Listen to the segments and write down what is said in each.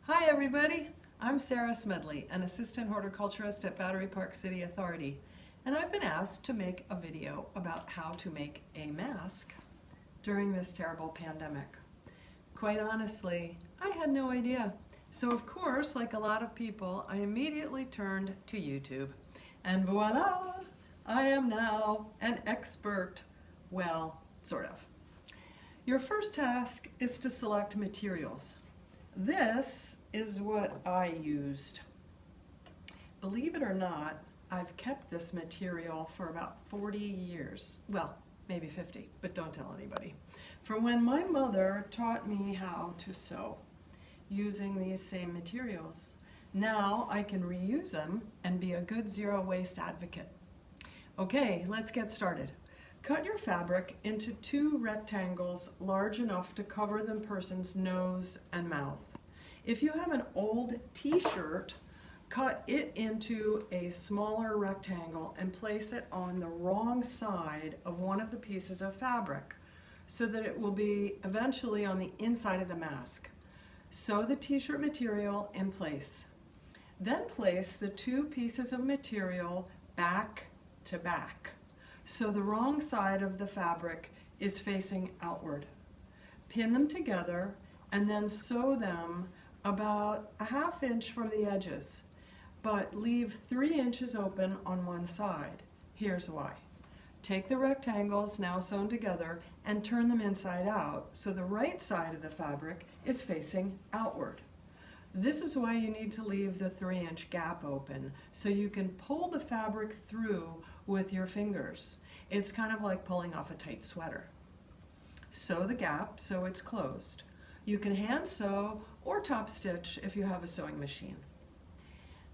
Hi everybody, I'm Sarah Smedley, an assistant horticulturist at Battery Park City Authority, and I've been asked to make a video about how to make a mask during this terrible pandemic. Quite honestly, I had no idea. So of course, like a lot of people, I immediately turned to YouTube. And voila, I am now an expert. Well, sort of. Your first task is to select materials. This is what I used. Believe it or not, I've kept this material for about 40 years. Well, maybe 50, but don't tell anybody. From when my mother taught me how to sew using these same materials. Now I can reuse them and be a good zero waste advocate. Okay, let's get started. Cut your fabric into 2 rectangles large enough to cover the person's nose and mouth. If you have an old t-shirt, cut it into a smaller rectangle and place it on the wrong side of one of the pieces of fabric so that it will be eventually on the inside of the mask. Sew the t-shirt material in place. Then place the 2 pieces of material back to back, so the wrong side of the fabric is facing outward. Pin them together and then sew them about a ½ inch from the edges, but leave 3 inches open on one side. Here's why. Take the rectangles now sewn together and turn them inside out so the right side of the fabric is facing outward. This is why you need to leave the 3-inch gap open so you can pull the fabric through with your fingers. It's kind of like pulling off a tight sweater. Sew the gap so it's closed. You can hand sew or top stitch if you have a sewing machine.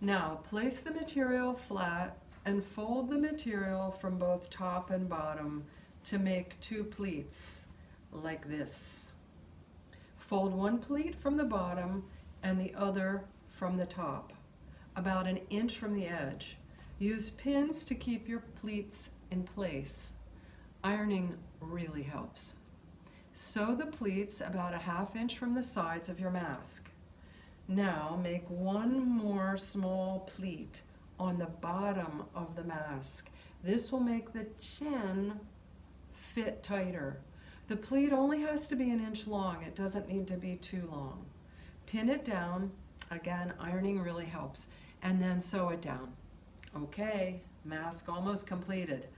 Now place the material flat and fold the material from both top and bottom to make 2 pleats like this. Fold 1 pleat from the bottom and the other from the top, about 1 inch from the edge. Use pins to keep your pleats in place. Ironing really helps. Sew the pleats about a ½ inch from the sides of your mask. Now make 1 more small pleat on the bottom of the mask. This will make the chin fit tighter. The pleat only has to be 1 inch long. It doesn't need to be too long. Pin it down. Again, ironing really helps. And then sew it down. Okay, mask almost completed.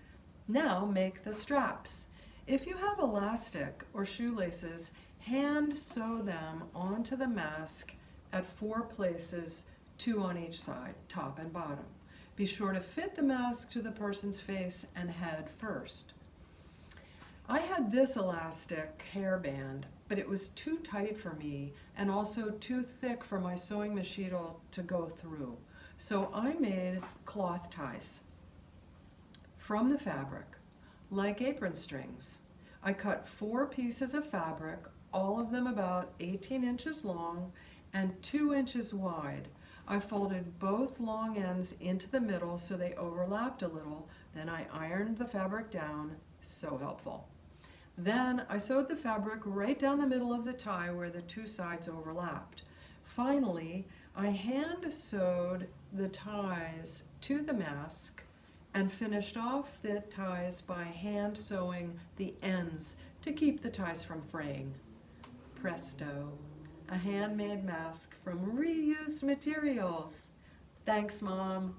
Now make the straps. If you have elastic or shoelaces, hand sew them onto the mask at 4 places, 2 on each side, top and bottom. Be sure to fit the mask to the person's face and head first. I had this elastic hairband, but it was too tight for me and also too thick for my sewing machine to go through. So I made cloth ties from the fabric, like apron strings. I cut 4 pieces of fabric, all of them about 18 inches long and 2 inches wide. I folded both long ends into the middle so they overlapped a little. Then I ironed the fabric down, so helpful. Then I sewed the fabric right down the middle of the tie where the 2 sides overlapped. Finally, I hand sewed the ties to the mask and finished off the ties by hand sewing the ends to keep the ties from fraying. Presto, a handmade mask from reused materials. Thanks, Mom.